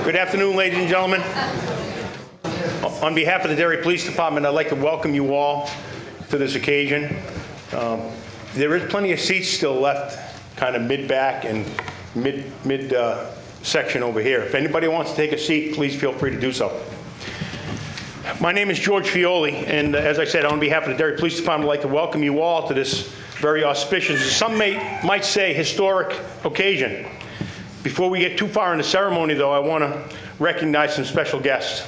Good afternoon, ladies and gentlemen. On behalf of the Derry Police Department, I'd like to welcome you all to this occasion. There is plenty of seats still left, kind of mid-back and mid-section over here. If anybody wants to take a seat, please feel free to do so. My name is George Fioli, and as I said, on behalf of the Derry Police Department, I'd like to welcome you all to this very auspicious, some might say historic occasion. Before we get too far in the ceremony, though, I want to recognize some special guests.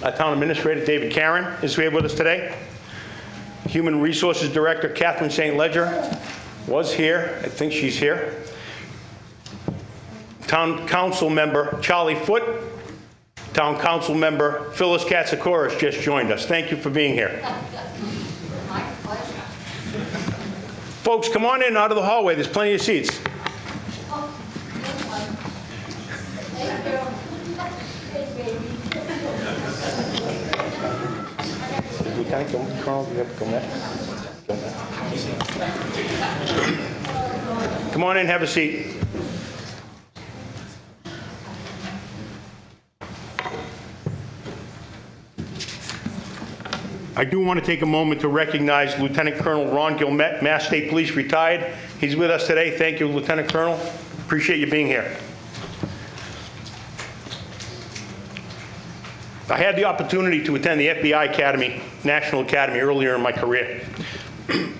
Our Town Administrator, David Karen, is here with us today. Human Resources Director, Catherine St. Ledger, was here. I think she's here. Town Council Member, Charlie Foote. Town Council Member, Phyllis Katsakouras just joined us. Thank you for being here. My pleasure. Folks, come on in out of the hallway. There's plenty of seats. Thank you. Lieutenant Colonel, you have to come next. Come on in, have a seat. I do want to take a moment to recognize Lieutenant Colonel Ron Gilmet, Mass State Police, retired. He's with us today. Thank you, Lieutenant Colonel. Appreciate you being here. I had the opportunity to attend the FBI Academy, National Academy, earlier in my career.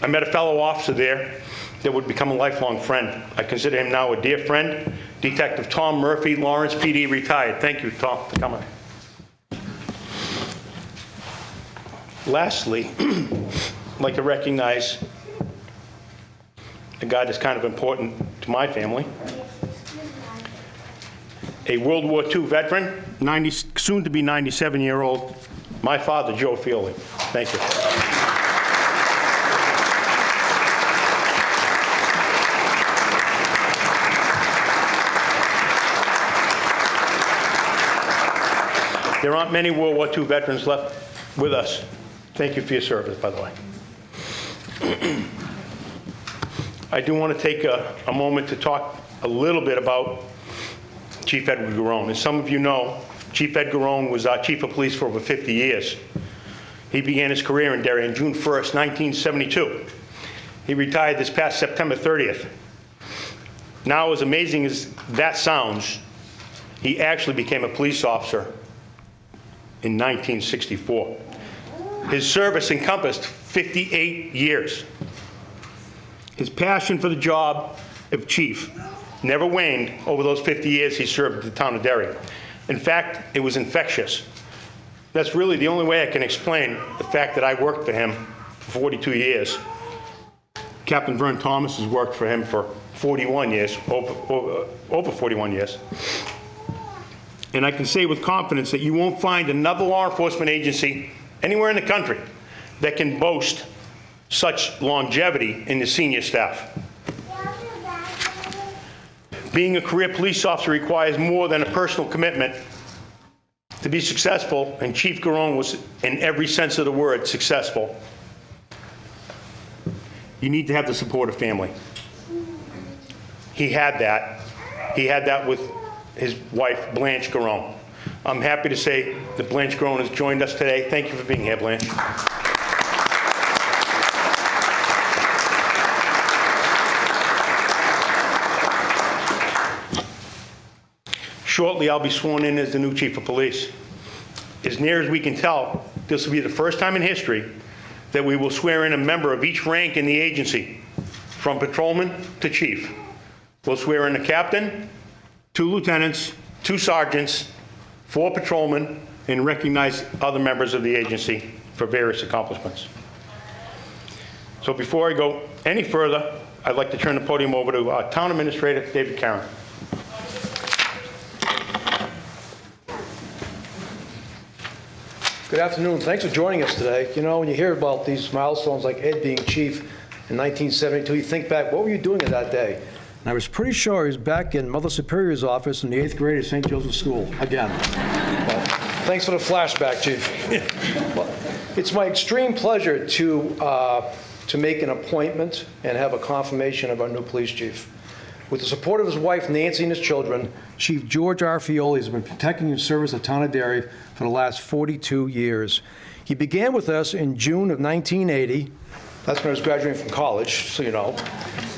I met a fellow officer there that would become a lifelong friend. I consider him now a dear friend, Detective Tom Murphy, Lawrence PD, retired. Thank you, Tom, for coming. Lastly, I'd like to recognize a guy that's kind of important to my family. A World War II veteran, soon to be 97-year-old, my father, Joe Fioli. Thank you. There aren't many World War II veterans left with us. Thank you for your service, by the way. I do want to take a moment to talk a little bit about Chief Edward Garone. As some of you know, Chief Ed Garone was our Chief of Police for over 50 years. He began his career in Derry on June 1st, 1972. He retired this past September 30th. Now, as amazing as that sounds, he actually became a police officer in 1964. His service encompassed 58 years. His passion for the job of chief never waned over those 50 years he served the town of Derry. In fact, it was infectious. That's really the only way I can explain the fact that I worked for him for 42 years. Captain Vern Thomas has worked for him for 41 years, over 41 years. And I can say with confidence that you won't find another law enforcement agency anywhere in the country that can boast such longevity in the senior staff. Being a career police officer requires more than a personal commitment to be successful, and Chief Garone was, in every sense of the word, successful. You need to have the support of family. He had that. He had that with his wife, Blanche Garone. I'm happy to say that Blanche Garone has joined us today. Thank you for being here, Blanche. Shortly, I'll be sworn in as the new Chief of Police. As near as we can tell, this will be the first time in history that we will swear in a member of each rank in the agency, from patrolman to chief. We'll swear in a captain, 2 lieutenants, 2 sergeants, 4 patrolmen, and recognize other members of the agency for various accomplishments. So before I go any further, I'd like to turn the podium over to our Town Administrator, David Karen. Good afternoon. Thanks for joining us today. You know, when you hear about these milestones like Ed being chief in 1972, you think back, what were you doing at that day? And I was pretty sure he was back in Mother Superior's office in the 8th grade at St. Joseph's School, again. Well, thanks for the flashback, Chief. Well, it's my extreme pleasure to make an appointment and have a confirmation of our new police chief. With the support of his wife, Nancy, and his children, Chief George R. Fioli has been protecting and serving the town of Derry for the last 42 years. He began with us in June of 1980. That's when I was graduating from college, so you know,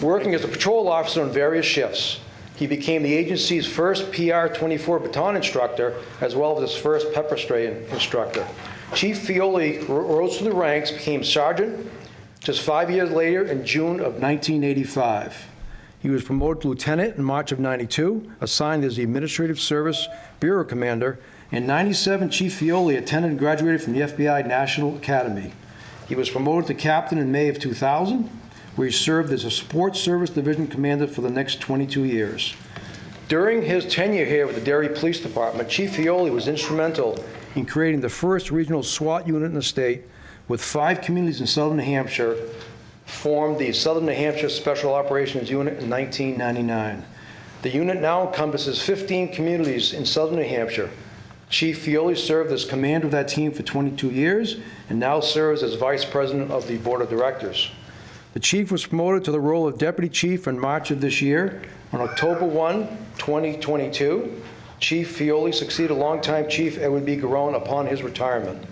working as a patrol officer on various shifts. He became the agency's first PR-24 baton instructor, as well as his first pepper spray instructor. Chief Fioli rose through the ranks, became sergeant just 5 years later in June of 1985. He was promoted to lieutenant in March of '92, assigned as the Administrative Service Bureau Commander. In '97, Chief Fioli attended and graduated from the FBI National Academy. He was promoted to captain in May of 2000, where he served as a Support Service Division Commander for the next 22 years. During his tenure here with the Derry Police Department, Chief Fioli was instrumental in creating the first regional SWAT unit in the state, with 5 communities in southern New Hampshire, formed the Southern New Hampshire Special Operations Unit in 1999. The unit now encompasses 15 communities in southern New Hampshire. Chief Fioli served as commander of that team for 22 years and now serves as vice president of the board of directors. The chief was promoted to the role of deputy chief in March of this year. On October 1, 2022, Chief Fioli succeeded longtime Chief Edward B. Garone upon his retirement.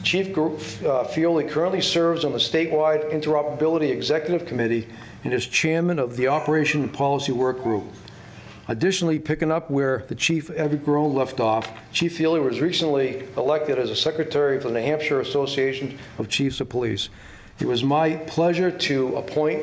Chief Fioli currently serves on the statewide Interoperability Executive Committee and is chairman of the Operation and Policy Work Group. Additionally, picking up where the Chief Edward Garone left off, Chief Fioli was recently elected as a secretary for the New Hampshire Association of Chiefs of Police. It was my pleasure to appoint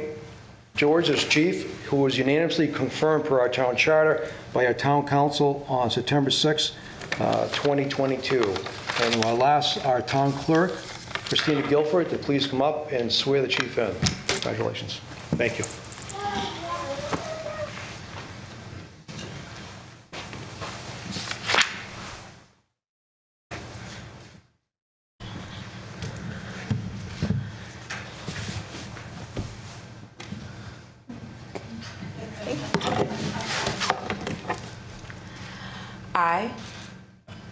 George as chief, who was unanimously confirmed per our town charter by our town council on September 6, 2022. And I'll ask our town clerk, Christina Guilford, to please come up and swear the chief in. Congratulations. Thank you.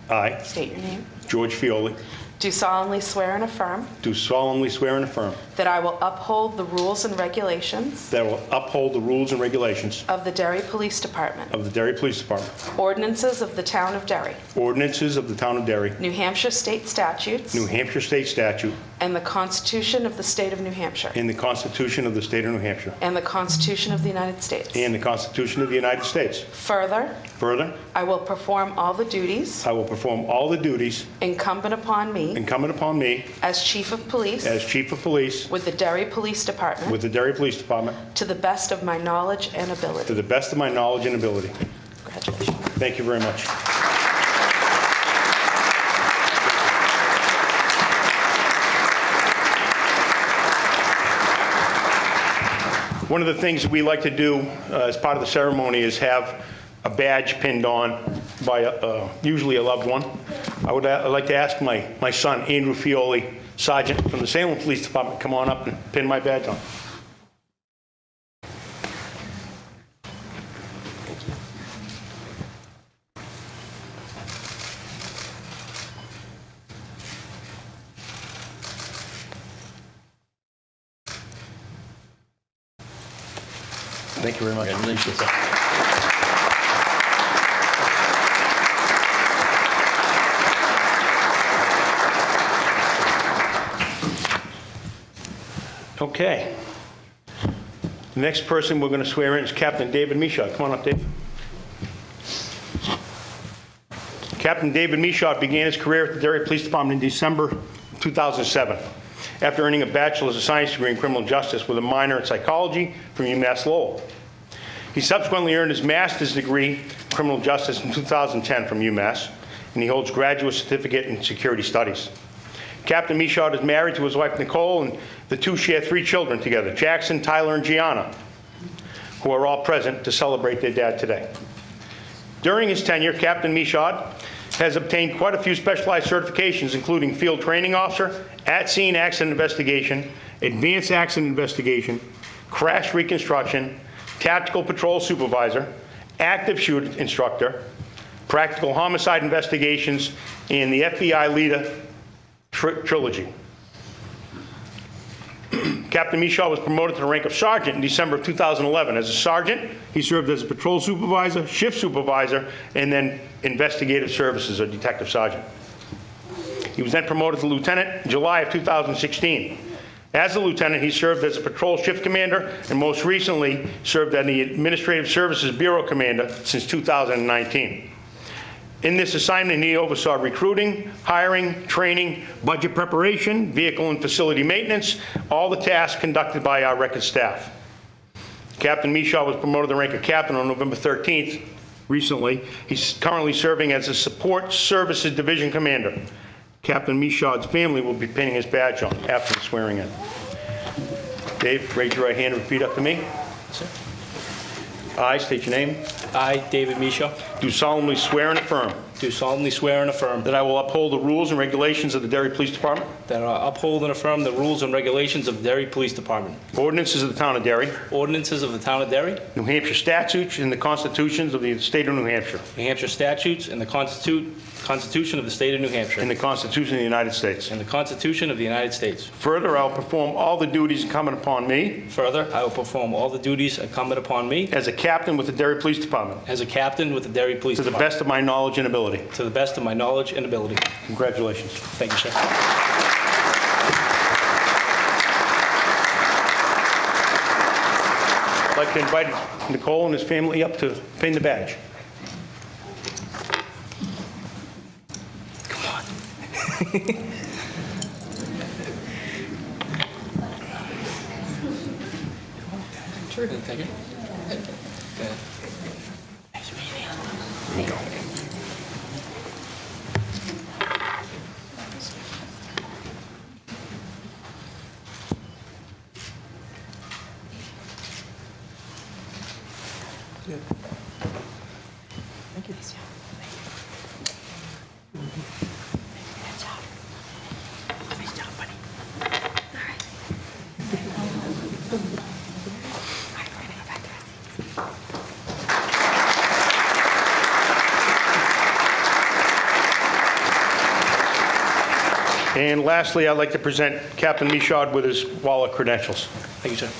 I, State your name. George Fioli, Do solemnly swear and affirm do solemnly swear and affirm that I will uphold the rules and regulations that I will uphold the rules and regulations of the Derry Police Department, of the Derry Police Department, ordinances of the Town of Derry, ordinances of the town of Derry, New Hampshire state statutes, New Hampshire state statute, and the Constitution of the State of New Hampshire, and the Constitution of the state of New Hampshire, and the Constitution of the United States. and the Constitution of the United States. Further, Further, I will perform all the duties I will perform all the duties incumbent upon me incumbent upon me as Chief of Police as Chief of Police with the Derry Police Department with the Derry Police Department to the best of my knowledge and to ability. the best of my knowledge and ability. Congratulations. Thank you very much. One of the things that we like to do as part of the ceremony is have a badge pinned on by usually a loved one. I'd like to ask my son, Andrew Fioli, Sergeant from the Salem Police Department, come on up and pin my badge on. Thank you very much. Okay. The next person we're going to swear in is Captain David Michaud. Come on up, Dave. Captain David Michaud began his career at the Derry Police Department in December 2007, after earning a Bachelor's of Science degree in Criminal Justice with a minor in Psychology from UMass Lowell. He subsequently earned his Master's degree in Criminal Justice in 2010 from UMass, and he holds Graduate Certificate in Security Studies. Captain Michaud is married to his wife Nicole, and the two share 3 children together, Jackson, Tyler, and Gianna, who are all present to celebrate their dad today. During his tenure, Captain Michaud has obtained quite a few specialized certifications, including Field Training Officer, At-Scene Accident Investigation, Advanced Accident Investigation, Crash Reconstruction, Tactical Patrol Supervisor, Active Shooter Instructor, Practical Homicide Investigations, and the FBI Leader Trilogy. Captain Michaud was promoted to the rank of sergeant in December of 2011. As a sergeant, he served as a patrol supervisor, shift supervisor, and then investigative services, or detective sergeant. He was then promoted to lieutenant in July of 2016. As a lieutenant, he served as a patrol shift commander and most recently served as the Administrative Services Bureau commander since 2019. In this assignment, he oversaw recruiting, hiring, training, budget preparation, vehicle and facility maintenance, all the tasks conducted by our record staff. Captain Michaud was promoted to the rank of captain on November 13th, recently. He's currently serving as a Support Services Division Commander. Captain Michaud's family will be pinning his badge on after the swearing in. Dave, raise your right hand and repeat after me. I state your name. I, David Michaud, Do solemnly swear and affirm do solemnly swear and affirm that I will uphold the rules and regulations of the Derry Police Department, that I uphold and affirm the rules and regulations of the Derry Police Department, ordinances of the town of Derry, ordinances of the town of Derry, New Hampshire statutes, and the constitutions of the state of New Hampshire, New Hampshire statutes, and the Constitution of the state of New Hampshire, and the Constitution of the United States. and the Constitution of the United States. Further, I will perform all the duties incumbent upon me Further, I will perform all the duties incumbent upon me as a captain with the Derry Police Department as a captain with the Derry Police to the Department, best of my knowledge and ability. to the best of my knowledge and ability. Congratulations. Thank you, sir. I'd like to invite Nicole and his family up to pin the badge. Thank you. And lastly, I'd like to present Captain Michaud with his wallet credentials. Thank you, sir.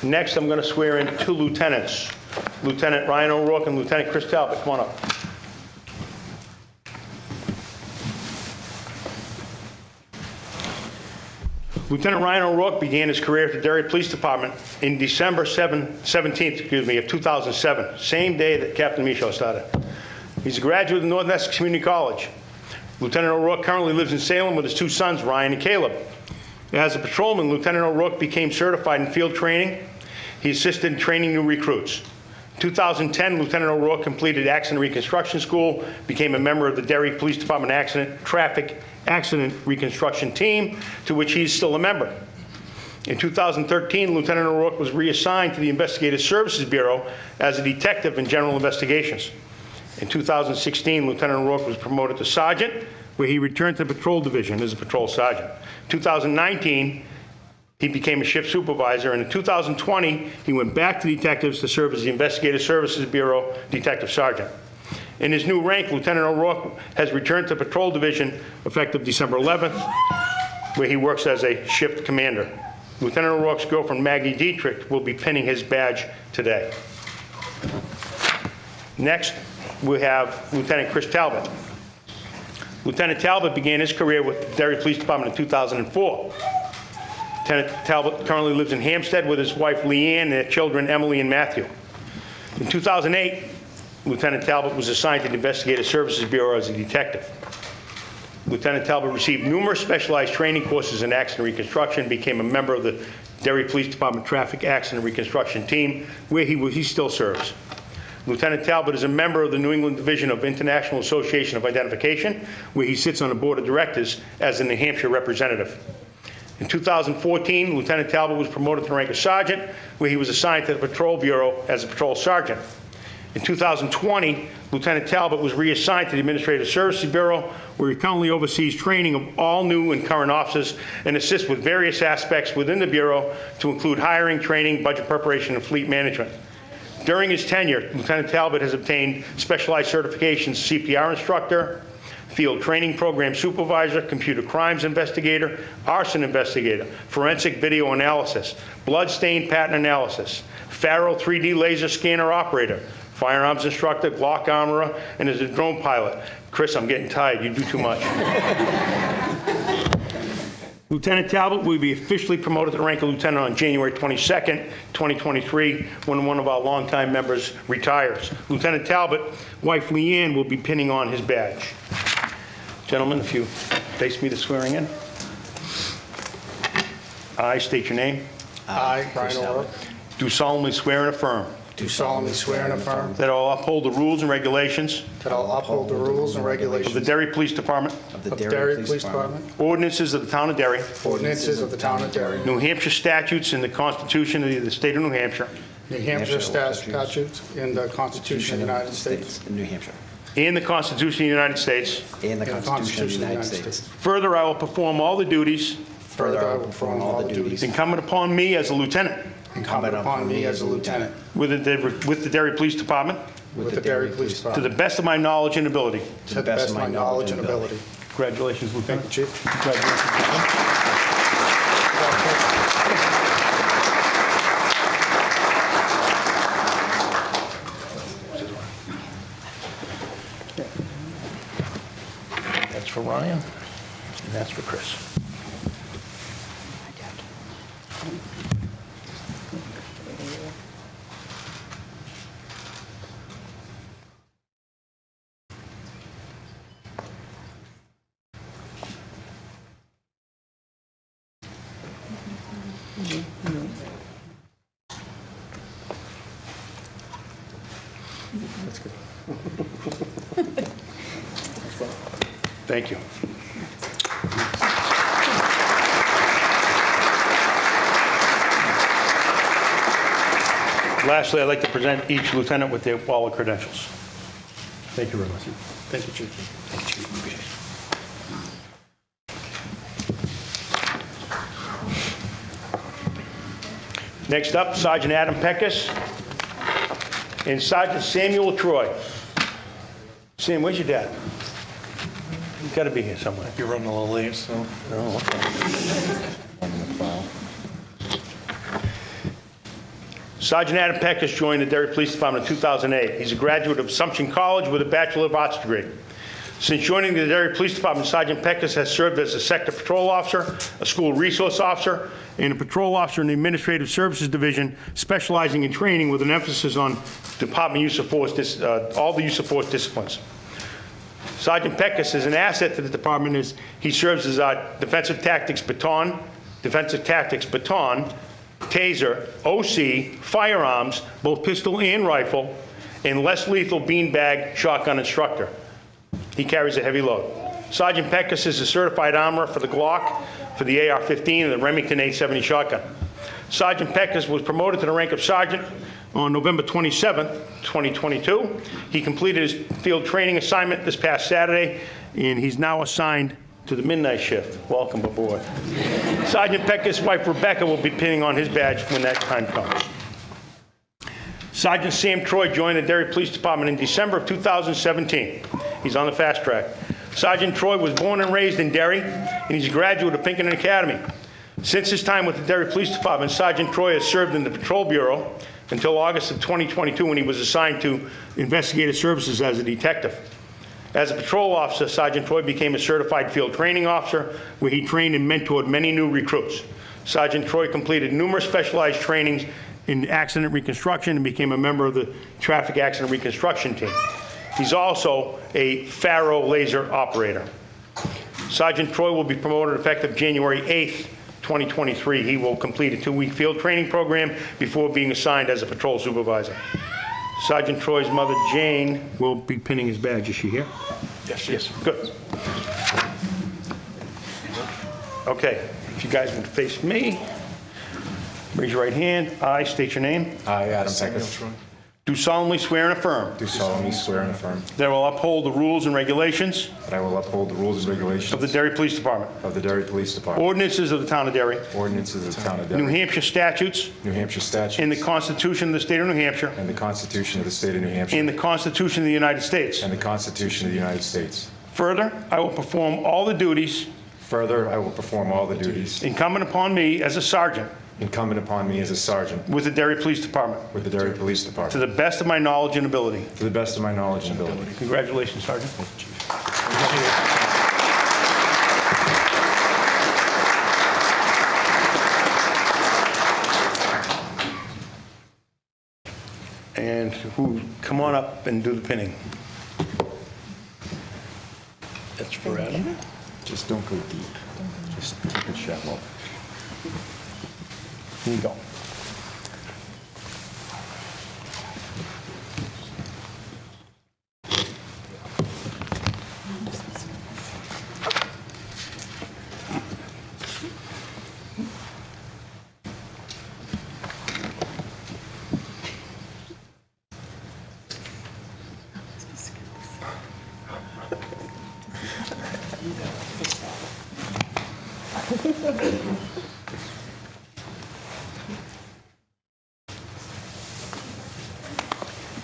Next, I'm going to swear in two lieutenants, Lieutenant Ryan O'Rourke and Lieutenant Chris Talbot. Come on up. Lieutenant Ryan O'Rourke began his career at the Derry Police Department in December 17th, of 2007, same day that Captain Michaud started. He's a graduate of Northern Essex Community College. Lieutenant O'Rourke currently lives in Salem with his two sons, Ryan and Caleb. As a patrolman, Lieutenant O'Rourke became certified in field training. He assisted in training new recruits. In 2010, Lieutenant O'Rourke completed Accident Reconstruction School, became a member of the Derry Police Department Traffic Accident Reconstruction Team, to which he is still a member. In 2013, Lieutenant O'Rourke was reassigned to the Investigative Services Bureau as a detective in general investigations. In 2016, Lieutenant O'Rourke was promoted to sergeant, where he returned to the patrol division as a patrol sergeant. In 2019, he became a shift supervisor, and in 2020, he went back to detectives to serve as the Investigative Services Bureau detective sergeant. In his new rank, Lieutenant O'Rourke has returned to patrol division effective December 11th, where he works as a shift commander. Lieutenant O'Rourke's girlfriend, Maggie Dietrich, will be pinning his badge today. Next, we have Lieutenant Chris Talbot. Lieutenant Talbot began his career with the Derry Police Department in 2004. Lieutenant Talbot currently lives in Hampstead with his wife Leanne and their children Emily and Matthew. In 2008, Lieutenant Talbot was assigned to the Investigative Services Bureau as a detective. Lieutenant Talbot received numerous specialized training courses in accident reconstruction, became a member of the Derry Police Department Traffic Accident Reconstruction Team, where he still serves. Lieutenant Talbot is a member of the New England Division of International Association of Identification, where he sits on the board of directors as a New Hampshire representative. In 2014, Lieutenant Talbot was promoted to the rank of sergeant, where he was assigned to the Patrol Bureau as a patrol sergeant. In 2020, Lieutenant Talbot was reassigned to the Administrative Services Bureau, where he currently oversees training of all new and current officers and assists with various aspects within the Bureau to include hiring, training, budget preparation, and fleet management. In During his tenure, Lieutenant Talbot has obtained specialized certifications: CPR instructor, field training program supervisor, computer crimes investigator, arson investigator, forensic video analysis, blood stain pattern analysis, Faro 3D laser scanner operator, firearms instructor, Glock armorer, and is a drone pilot. Chris, I'm getting tired. You do too much. Lieutenant Talbot will be officially promoted to the rank of lieutenant on January 22nd, 2023, when one of our longtime members retires. Lieutenant Talbot, wife Leanne, will be pinning on his badge. Gentlemen, if you face me to swearing in. I state your name. I, Brian O'Rourke, Do solemnly swear and affirm do solemnly swear and affirm that I will uphold the rules and regulations that I'll uphold the rules and of the regulations Derry Police Department, of the Derry Police Department, ordinances of the town of Derry, ordinances of the town of Derry, New Hampshire statutes and the Constitution of the state of New Hampshire, New Hampshire statutes, and the Constitution of the United States, in New Hampshire, and the Constitution of the United States. and the and the Constitution of the United States. Further, I will perform all the duties Further, I will perform all the duties incumbent upon me as a lieutenant incumbent upon me as a lieutenant with the Derry Police Department with the Derry Police to the Department, best of my knowledge and ability. to the best of my knowledge and ability. Congratulations, Lieutenant. Thank you, Chief. Congratulations, Lieutenant. That's for Ryan, and that's for Chris. Thank you. Lastly, I'd like to present each lieutenant with their wallet credentials. Thank you very much. Thank you, Chief. Next up, Sergeant Adam Peckus and Sergeant Samuel Troy. Sam, where's your dad? He's got to be here somewhere. You're running a little late, so. Sergeant Adam Peckus joined the Derry Police Department in 2008. He's a graduate of Assumption College with a Bachelor of Arts degree. Since joining the Derry Police Department, Sergeant Peckus has served as a sector patrol officer, a school resource officer, and a patrol officer in the Administrative Services Division, specializing in training with an emphasis on department use of force, all the use of force disciplines. Sergeant Peckus is an asset to the department as he serves as our defensive tactics baton, taser, OC, firearms, both pistol and rifle, and less lethal beanbag shotgun instructor. He carries a heavy load. Sergeant Peckus is a certified armorer for the Glock, for the AR-15, and the Remington 870 shotgun. Sergeant Peckus was promoted to the rank of sergeant on November 27th, 2022. He completed his field training assignment this past Saturday, and he's now assigned to the midnight shift. Welcome aboard. Sergeant Peckus' wife, Rebecca, will be pinning on his badge when that time comes. Sergeant Sam Troy joined the Derry Police Department in December of 2017. He's on the fast track. Sergeant Troy was born and raised in Derry, and he's a graduate of Pinkerton Academy. Since his time with the Derry Police Department, Sergeant Troy has served in the Patrol Bureau until August of 2022, when he was assigned to investigative services as a detective. As a patrol officer, Sergeant Troy became a certified field training officer, where he trained and mentored many new recruits. Sergeant Troy completed numerous specialized trainings in accident reconstruction and became a member of the traffic accident reconstruction team. He's also a Faro laser operator. Sergeant Troy will be promoted effective January 8th, 2023. He will complete a 2-week field training program before being assigned as a patrol supervisor. Sergeant Troy's mother, Jane, will be pinning his badge. Is she here? Yes, she is. Good. Okay, if you guys would face me, raise your right hand. I state your name. I, Adam Peckus, do solemnly swear and affirm do solemnly swear and affirm that I will uphold the rules and regulations that I will uphold the rules and regulations of the Derry Police Department, of the Derry Police Department, ordinances of the town of Derry, ordinances of the town of New Derry, Hampshire statutes, New Hampshire statutes, and the Constitution of the state of New Hampshire, and the Constitution of the state of New Hampshire, and the Constitution of the United States. and the Constitution of the United States. Further, I will perform all the duties Further, I will perform all the duties incumbent upon me as a sergeant incumbent upon me as a sergeant with the Derry Police Department, with the Derry Police to Department, the best of my knowledge and ability. to the best of my knowledge and ability. Congratulations, Sergeant. And who, come on up and do the pinning. That's for Adam. Just don't go deep. Just keep it shallow. Here you go.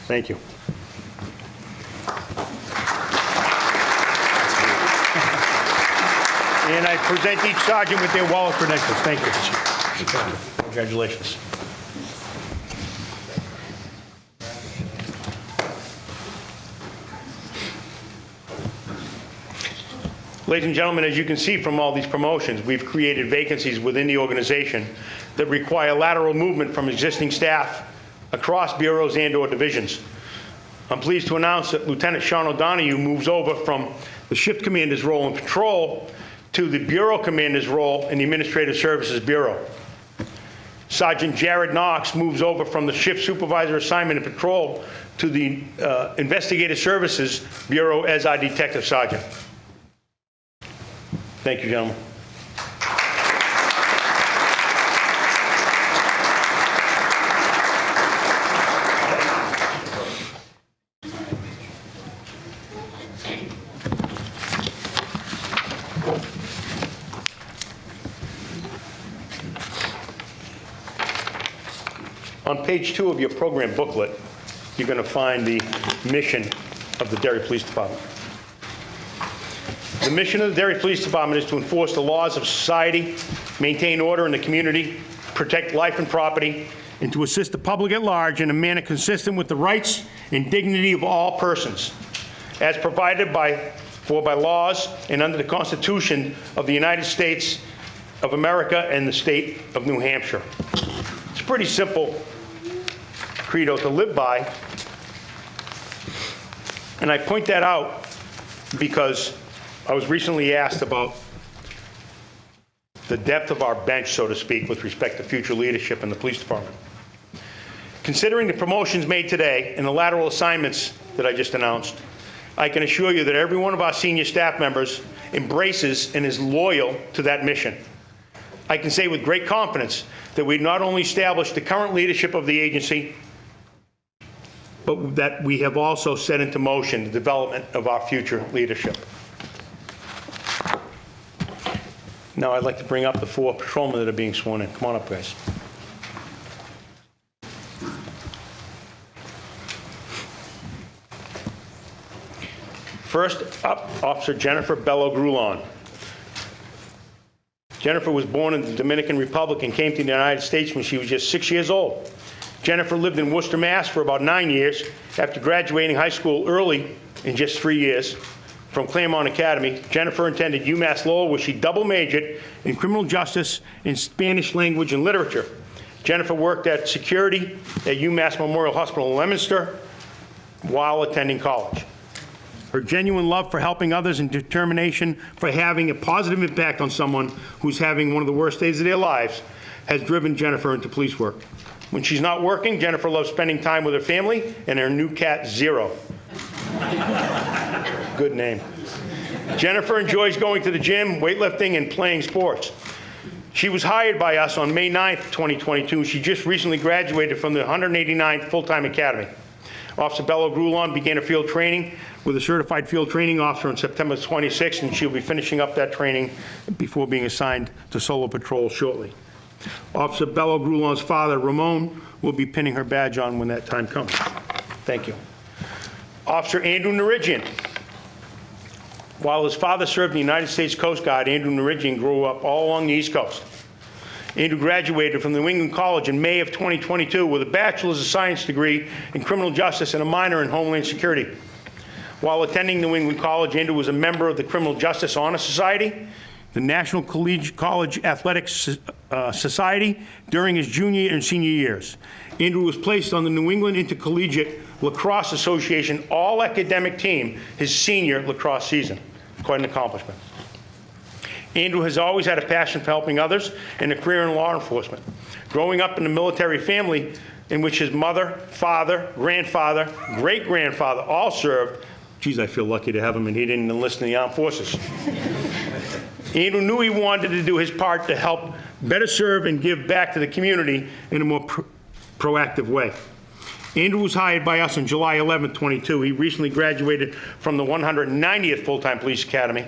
Thank you. And I present each sergeant with their wallet credentials. Thank you. Congratulations. Ladies and gentlemen, as you can see from all these promotions, we've created vacancies within the organization that require lateral movement from existing staff across bureaus and/or divisions. I'm pleased to announce that Lieutenant Sean O'Donoghue moves over from the shift commander's role in patrol to the bureau commander's role in the Administrative Services Bureau. Sergeant Jared Knox moves over from the shift supervisor assignment in patrol to the Investigative Services Bureau as our detective sergeant. Thank you, gentlemen. On page 2 of your program booklet, you're going to find the mission of the Derry Police Department. The mission of the Derry Police Department is to enforce the laws of society, maintain order in the community, protect life and property, and to assist the public at large in a manner consistent with the rights and dignity of all persons, as provided by laws and under the Constitution of the United States of America and the state of New Hampshire. It's a pretty simple credo to live by, and I point that out because I was recently asked about the depth of our bench, so to speak, with respect to future leadership in the police department. Considering the promotions made today and the lateral assignments that I just announced, I can assure you that every one of our senior staff members embraces and is loyal to that mission. I can say with great confidence that we've not only established the current leadership of the agency, but that we have also set into motion the development of our future leadership. Now I'd like to bring up the 4 patrolmen that are being sworn in. Come on up, guys. First up, Officer Jennifer Bello-Grulon. Jennifer was born in the Dominican Republic and came to the United States when she was just 6 years old. Jennifer lived in Worcester, Mass. for about 9 years after graduating high school early in just 3 years from Claremont Academy. Jennifer attended UMass Lowell, where she double majored in criminal justice and Spanish language and literature. Jennifer worked at security at UMass Memorial Hospital in Leominster while attending college. Her genuine love for helping others and determination for having a positive impact on someone who's having one of the worst days of their lives has driven Jennifer into police work. When she's not working, Jennifer loves spending time with her family and her new cat, Zero. Good name. Jennifer enjoys going to the gym, weightlifting, and playing sports. She was hired by us on May 9th, 2022. She just recently graduated from the 189th Full-Time Academy. Officer Bella Grulon began her field training with a certified field training officer on September 26th, and she'll be finishing up that training before being assigned to solo patrol shortly. Officer Bella Grulon's father, Ramon, will be pinning her badge on when that time comes. Thank you. Officer Andrew Narigian. While his father served in the United States Coast Guard, Andrew Narigian grew up all along the East Coast. Andrew graduated from New England College in May of 2022 with a Bachelor's of Science degree in Criminal Justice and a minor in Homeland Security. While attending New England College, Andrew was a member of the Criminal Justice Honor Society, the National College Athletics Society during his junior and senior years. Andrew was placed on the New England Intercollegiate Lacrosse Association all-academic team his senior lacrosse season. Quite an accomplishment. Andrew has always had a passion for helping others and a career in law enforcement. Growing up in a military family in which his mother, father, grandfather, great-grandfather all served, geez, I feel lucky to have him, and he didn't enlist in the armed forces. Andrew knew he wanted to do his part to help better serve and give back to the community in a more proactive way. Andrew was hired by us on July 11, 22. He recently graduated from the 190th Full-Time Police Academy.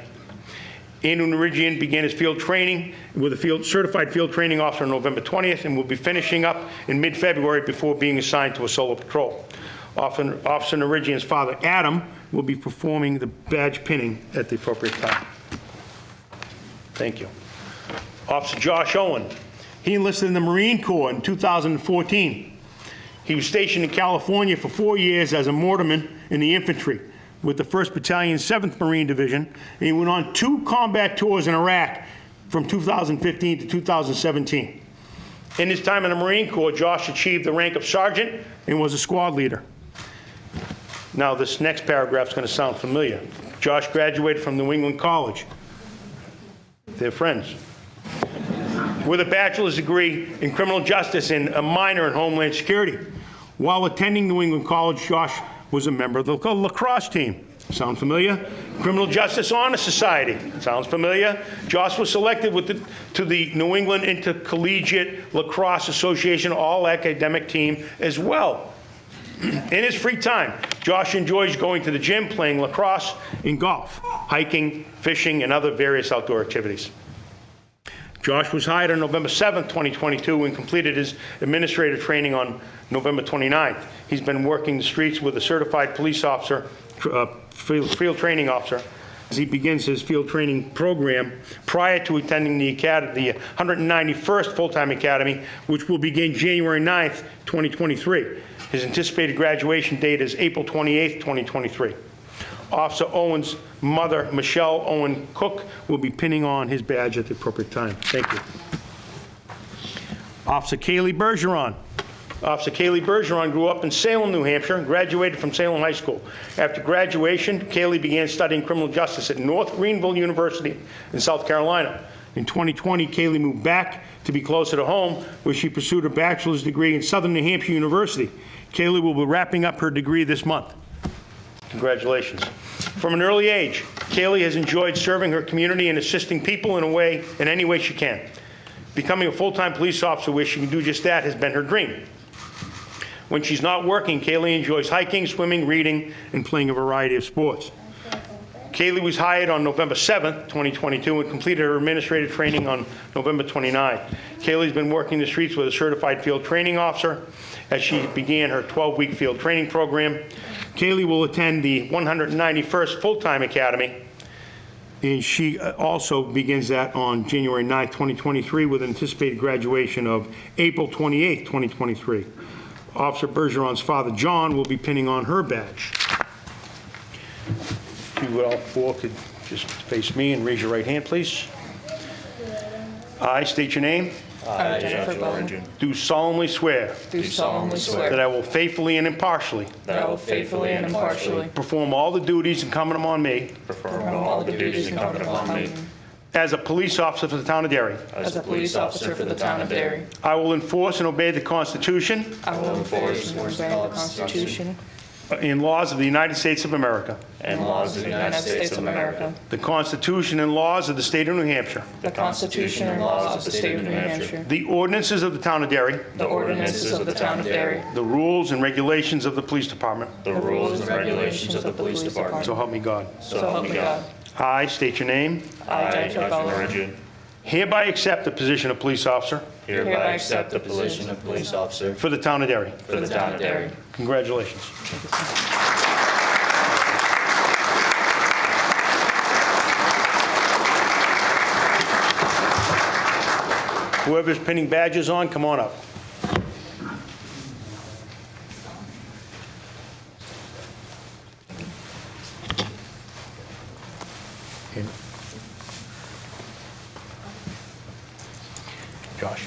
Andrew Narigian began his field training with a certified field training officer on November 20th and will be finishing up in mid-February before being assigned to a solo patrol. Officer Narigian's father, Adam, will be performing the badge pinning at the appropriate time. Thank you. Officer Josh Owen. He enlisted in the Marine Corps in 2014. He was stationed in California for 4 years as a mortarman in the infantry with the 1st Battalion, 7th Marine Division, and he went on 2 combat tours in Iraq from 2015 to 2017. In his time in the Marine Corps, Josh achieved the rank of sergeant and was a squad leader. Now, this next paragraph is going to sound familiar. Josh graduated from New England College. They're friends. With a bachelor's degree in criminal justice and a minor in Homeland Security. While attending New England College, Josh was a member of the lacrosse team. Sound familiar? Criminal Justice Honor Society. Sounds familiar? Josh was selected to the New England Intercollegiate Lacrosse Association all-academic team as well. In his free time, Josh enjoys going to the gym, playing lacrosse, and golf, hiking, fishing, and other various outdoor activities. Josh was hired on November 7th, 2022, and completed his administrative training on November 29th. He's been working the streets with a certified police officer, field training officer, as he begins his field training program prior to attending the 191st Full-Time Academy, which will begin January 9th, 2023. His anticipated graduation date is April 28th, 2023. Officer Owen's mother, Michelle Owen Cook, will be pinning on his badge at the appropriate time. Thank you. Officer Kaylee Bergeron. Officer Kaylee Bergeron grew up in Salem, New Hampshire, and graduated from Salem High School. After graduation, Kaylee began studying criminal justice at North Greenville University in South Carolina. In 2020, Kaylee moved back to be closer to home, where she pursued a bachelor's degree in Southern New Hampshire University. Kaylee will be wrapping up her degree this month. Congratulations. From an early age, Kaylee has enjoyed serving her community and assisting people in any way she can. Becoming a full-time police officer where she can do just that has been her dream. When she's not working, Kaylee enjoys hiking, swimming, reading, and playing a variety of sports. Kaylee was hired on November 7th, 2022, and completed her administrative training on November 29th. Kaylee's been working the streets with a certified field training officer as she began her 12-week field training program. Kaylee will attend the 191st Full-Time Academy, and she also begins that on January 9th, 2023, with an anticipated graduation of April 28th, 2023. Officer Bergeron's father, John, will be pinning on her badge. If you all four could just face me and raise your right hand, please. I state your name. I, Jennifer Bowman, Do solemnly swear do solemnly swear that I will faithfully and impartially that I will faithfully and impartially perform all the duties incumbent upon me perform all the duties incumbent upon me as a police officer for the town of Derry. as a police officer for the town of Derry. I will enforce and obey the Constitution I will enforce and obey the Constitution and laws of the United States of America, and laws of the United States of America, the Constitution and laws of the State of New Hampshire, the Constitution and laws of the State of New Hampshire, the ordinances of the Town of Derry, the ordinances of the Town of Derry, the rules and regulations of the Police Department. the rules and regulations of the Police Department. So help me God. So help me God. I state your name. I, Jeff Ballard, Hereby accept the position of police officer hereby accept the position of police officer for the Town of Derry. for the Town of Derry. Congratulations. Whoever's pinning badges on, come on up. Josh.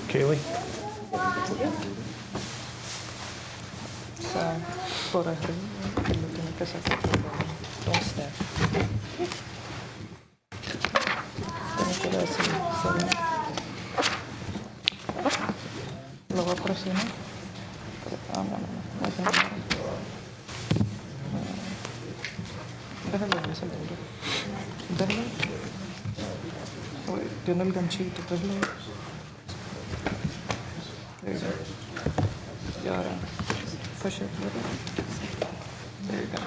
Kaylee? Por arriba, lo tiene que sacar por dos steps. Tiene que dar así, ¿sabe? Lo va a presionar. No, no. Déjalo, déjalo. Tiene el ganchito, déjalo. There you go. Y ahora, push it a little. There you go.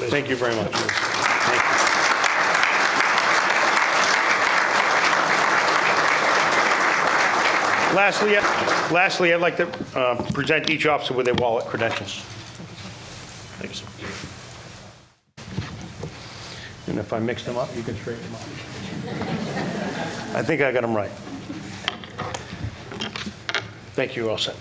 Thank you very much. Thank you. Lastly, I'd like to present each officer with their wallet credentials. Thank you, sir. And if I mix them up, you can straighten them up. I think I got them right. Thank you, you're all set.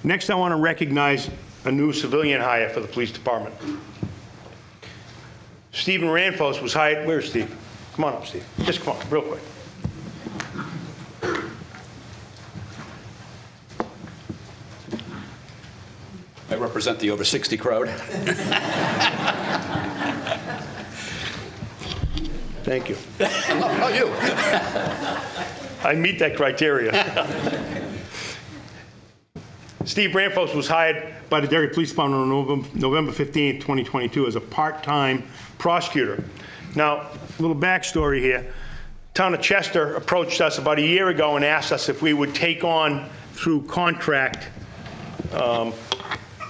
Next, I want to recognize a new civilian hire for the police department. Stephen Ranfos was hired. Where's Steve? Come on up, Steve. Just come on, real quick. I represent the over 60 crowd. Thank you. Oh, you. I meet that criteria. Steve Ranfos was hired by the Derry Police Department on November 15, 2022 as a part-time prosecutor. Now, a little backstory here. Town of Chester approached us about a year ago and asked us if we would take on, through contract,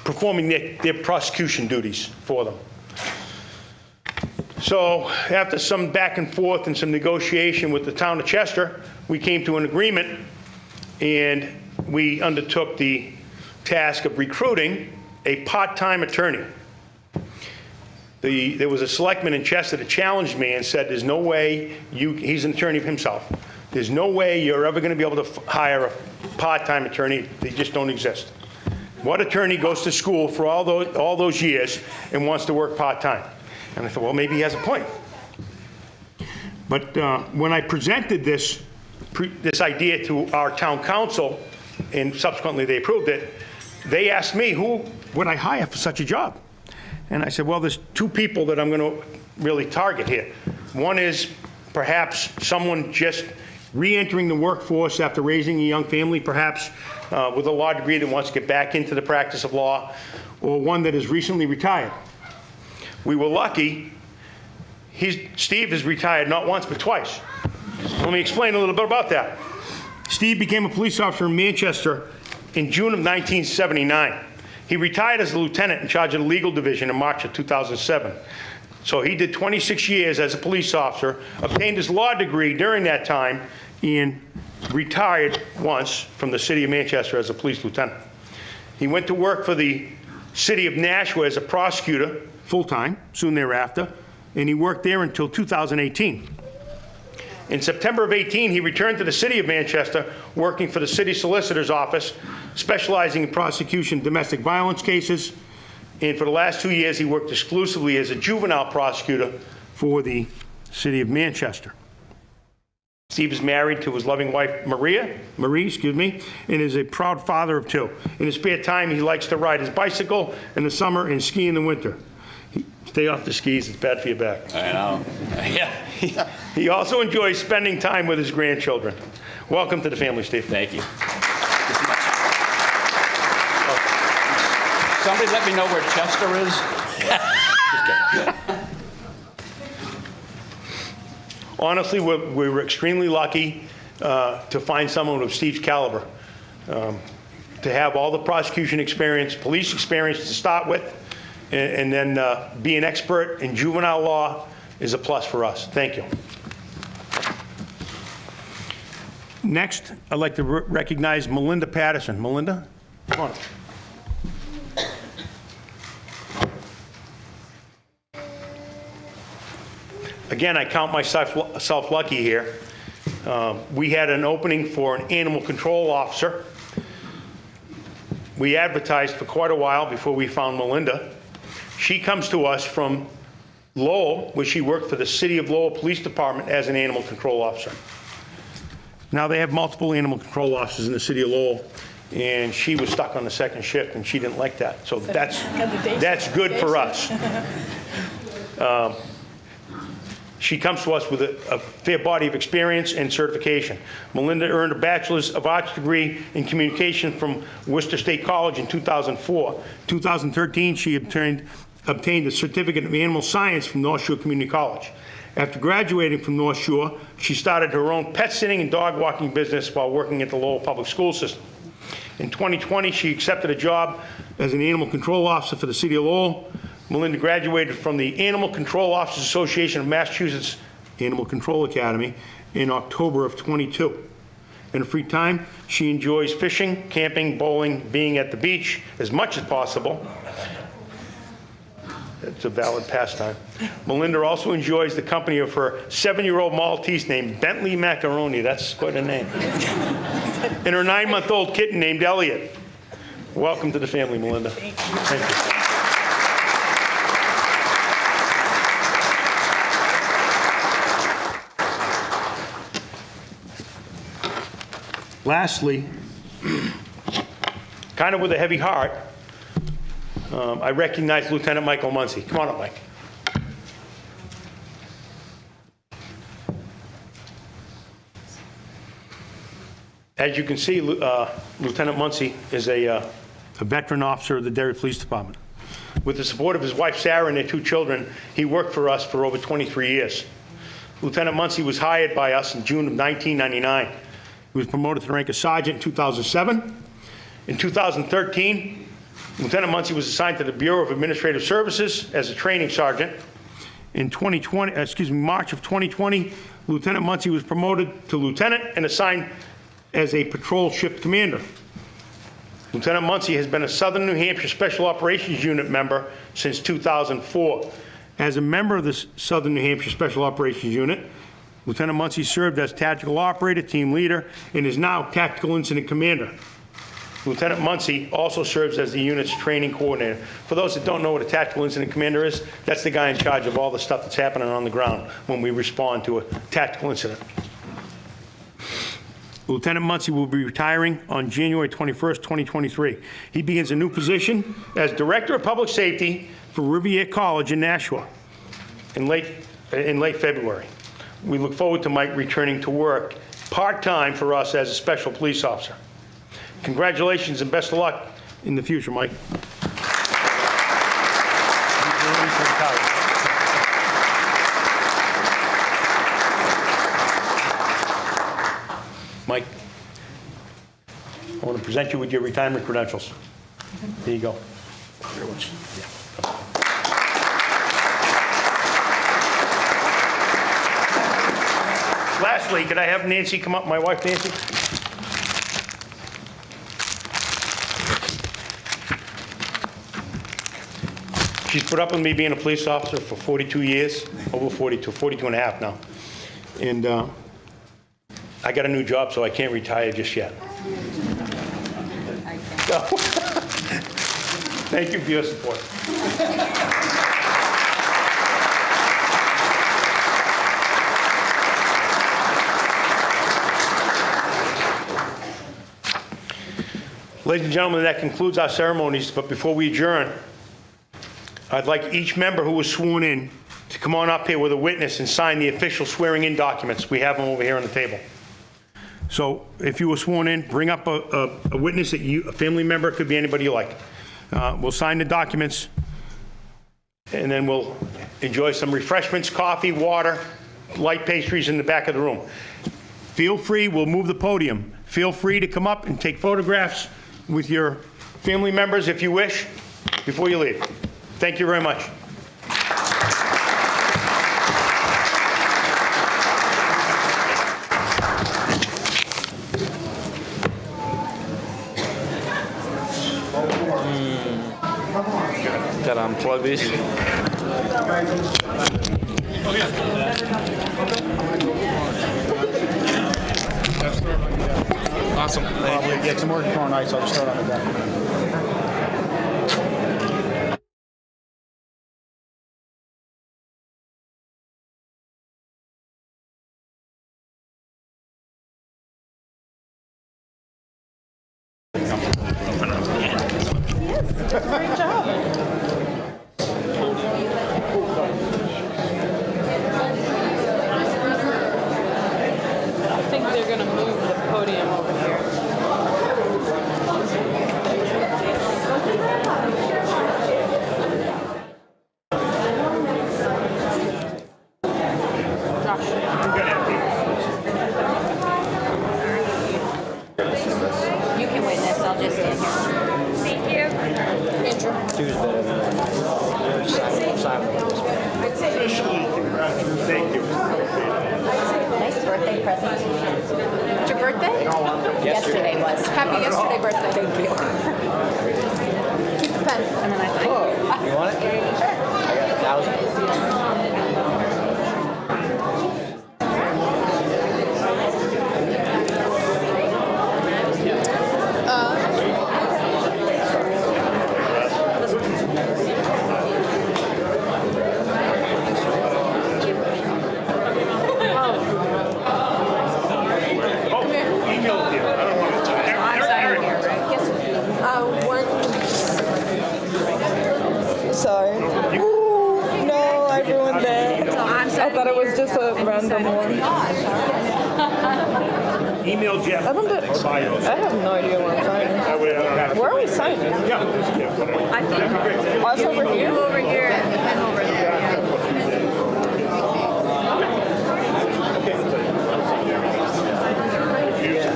performing their prosecution duties for them. So after some back and forth and some negotiation with the Town of Chester, we came to an agreement and we undertook the task of recruiting a part-time attorney. There was a selectman in Chester that challenged me and said, there's no way he's an attorney himself, there's no way you're ever going to be able to hire a part-time attorney. They just don't exist. What attorney goes to school for all those years and wants to work part-time? And I thought, well, maybe he has a point. But when I presented this idea to our town council, and subsequently they approved it, they asked me, who would I hire for such a job? And I said, well, there's two people that I'm going to really target here. One is perhaps someone just re-entering the workforce after raising a young family, perhaps with a law degree that wants to get back into the practice of law, or one that is recently retired. We were lucky. Steve has retired not once, but twice. Let me explain a little bit about that. Steve became a police officer in Manchester in June of 1979. He retired as a lieutenant in charge of the legal division in March of 2007. So he did 26 years as a police officer, obtained his law degree during that time, and retired once from the city of Manchester as a police lieutenant. He went to work for the city of Nashua as a prosecutor, full-time, soon thereafter, and he worked there until 2018. In September of 18, he returned to the city of Manchester, working for the city solicitor's office, specializing in prosecution of domestic violence cases. And for the last 2 years, he worked exclusively as a juvenile prosecutor for the city of Manchester. Steve is married to his loving wife, Marie, and is a proud father of two. In his spare time, he likes to ride his bicycle in the summer and ski in the winter. Stay off the skis, it's bad for your back. I know. Yeah. He also enjoys spending time with his grandchildren. Welcome to the family, Steve. Thank you. Somebody let me know where Chester is. Honestly, we were extremely lucky to find someone of Steve's caliber. To have all the prosecution experience, police experience to start with, and then be an expert in juvenile law is a plus for us. Thank you. Next, I'd like to recognize Melinda Patterson. Melinda, come on. Again, I count myself lucky here. We had an opening for an animal control officer. We advertised for quite a while before we found Melinda. She comes to us from Lowell, where she worked for the City of Lowell Police Department as an animal control officer. Now they have multiple animal control officers in the City of Lowell, and she was stuck on the second shift, and she didn't like that. So that's good for us. She comes to us with a fair body of experience and certification. Melinda earned a Bachelor's of Arts degree in communication from Worcester State College in 2004. 2013, she obtained a certificate of animal science from North Shore Community College. After graduating from North Shore, she started her own pet sitting and dog walking business while working at the Lowell Public School System. In 2020, she accepted a job as an animal control officer for the City of Lowell. Melinda graduated from the Animal Control Officers Association of Massachusetts Animal Control Academy in October of 22. In her free time, she enjoys fishing, camping, bowling, being at the beach as much as possible. It's a valid pastime. Melinda also enjoys the company of her 7-year-old Maltese named Bentley Macaroni. That's quite a name. And her 9-month-old kitten named Elliot. Welcome to the family, Melinda. Thank you. Lastly, kind of with a heavy heart, I recognize Lieutenant Michael Muncy. Come on up, Mike. As you can see, Lieutenant Muncy is a veteran officer of the Derry Police Department. With the support of his wife, Sarah, and their 2 children, he worked for us for over 23 years. Lieutenant Muncy was hired by us in June of 1999. He was promoted to the rank of sergeant in 2007. In 2013, Lieutenant Muncy was assigned to the Bureau of Administrative Services as a training sergeant. In March of 2020, Lieutenant Muncy was promoted to lieutenant and assigned as a patrol shift commander. Lieutenant Muncy has been a Southern New Hampshire Special Operations Unit member since 2004. As a member of the Southern New Hampshire Special Operations Unit, Lieutenant Muncy served as tactical operator, team leader, and is now tactical incident commander. Lieutenant Muncy also serves as the unit's training coordinator. For those that don't know what a tactical incident commander is, that's the guy in charge of all the stuff that's happening on the ground when we respond to a tactical incident. Lieutenant Muncy will be retiring on January 21st, 2023. He begins a new position as Director of Public Safety for Rivier College in Nashua in late February. We look forward to Mike returning to work part-time for us as a special police officer. Congratulations and best of luck in the future, Mike. Mike, I want to present you with your retirement credentials. There you go. Very much. Lastly, could I have Nancy come up, my wife Nancy? She's put up with me being a police officer for 42 years, over 42 and a half now. And I got a new job, so I can't retire just yet. Thank you for your support. Ladies and gentlemen, that concludes our ceremonies, but before we adjourn, I'd like each member who was sworn in to come on up here with a witness and sign the official swearing-in documents. We have them over here on the table. So if you were sworn in, bring up a witness that you, a family member, it could be anybody you like. We'll sign the documents, and then we'll enjoy some refreshments, coffee, water, light pastries in the back of the room. Feel free, we'll move the podium. Feel free to come up and take photographs with your family members if you wish before you leave. Thank you very much. Gotta unplug these. Awesome. Probably get some more tomorrow night, so I'll just start on the back. Great job. I think they're going to move the podium over here. You can witness, I'll just stand here. Thank you. Thank you. Nice birthday present. It's your birthday? Yesterday was. Happy yesterday birthday. Thank you. Keep the pen, and then I sign. You want it? Sure. I got 1,000. Sorry. No, I ruined it. I thought it was just a random one. Email Jeff. I have no idea what I'm signing. Where are we signing? I think Us over here? over here and over there.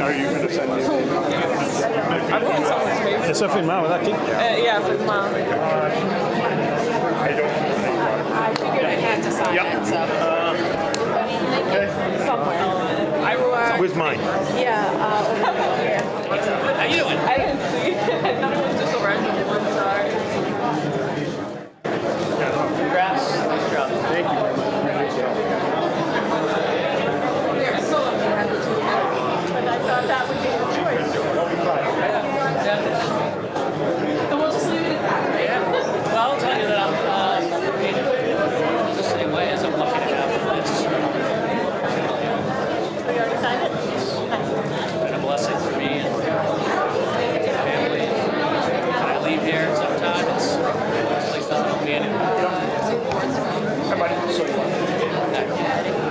Are you going to send me? I don't want someone's face. Essa filmava daqui? Yeah, for mom. I don't. I figured I had to sign Yeah. it, so. Somewhere. Where's mine? Yeah, over here. How you doing? I didn't see it. I thought it was just a random one. Sorry. Congrats. Nice job. Thank you very much. But I thought that would be the choice. And we'll just leave it at that, right? Well, I'll tell you that I'm the same way as I'm lucky to have this. We already signed it? It's been a blessing for me and my family. When I leave here, sometimes it's a place that helps me anyway.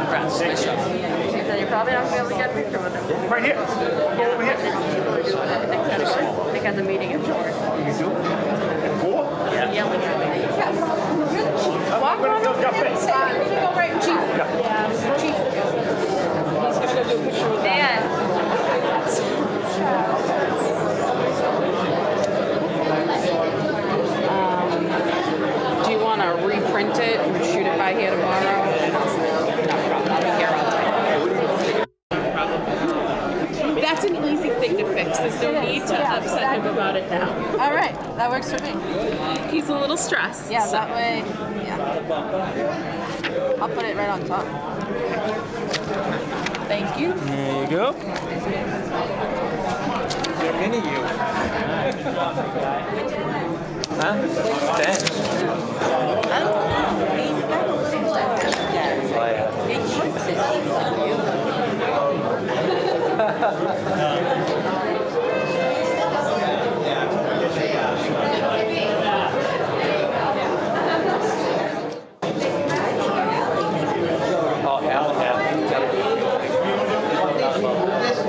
Congrats. Nice job. She said you're probably not going to be able to get a picture with him. Right here. Go over here. I think has a meeting at 4. You do? At 4? Yelling at me. I'm going to go jump in. Go right, Chief. Yeah. Chief. He's gonna go do a picture with Dan. Do you want to reprint it and shoot it by here tomorrow? No problem. I'll be here all day. That's an easy thing to fix. There's no need to upset him about it now. All right, that works for me. He's a little stressed. Yeah, so. that way, yeah. I'll put it right on top. Thank you. There you go. Huh? Thanks.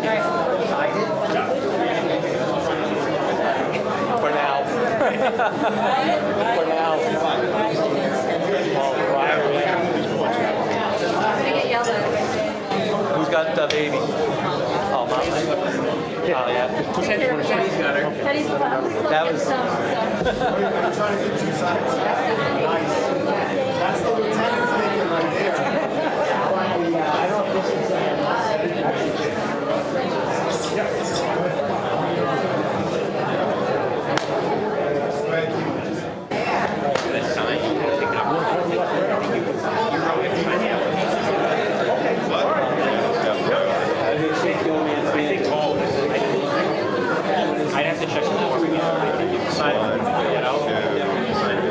For now. For now. Who's got the baby? Oh, Mom. Oh, yeah. That was. I'd have to check it before we get sign, you know?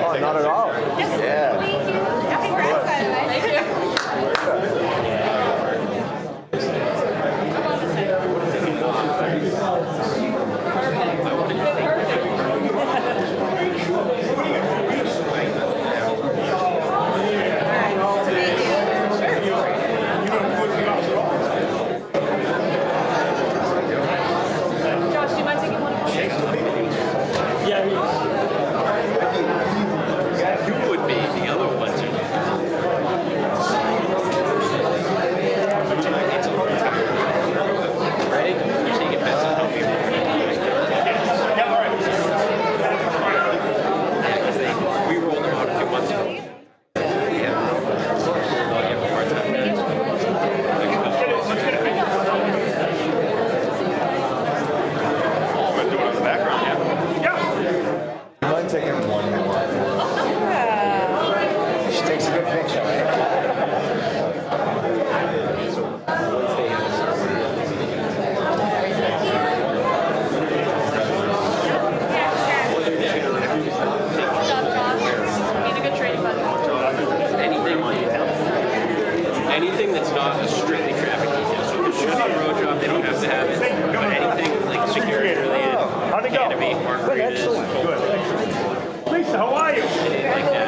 Oh, not at all. Yeah. Josh, do you mind taking one? You would be, the other ones are. Ready? You take it best and help you. Yeah, because we rolled them out a few months ago. Yeah. Oh, you have a hard time. Oh, we're doing it in the background, yeah? You mind taking one more? She takes a good picture. Anything that's not a strictly traffic detail. So if it's just a road job, they don't have to have it. But anything like security related, How'd it go? canopy, mark Good, excellent. Good. Lisa, how are you? anything like that.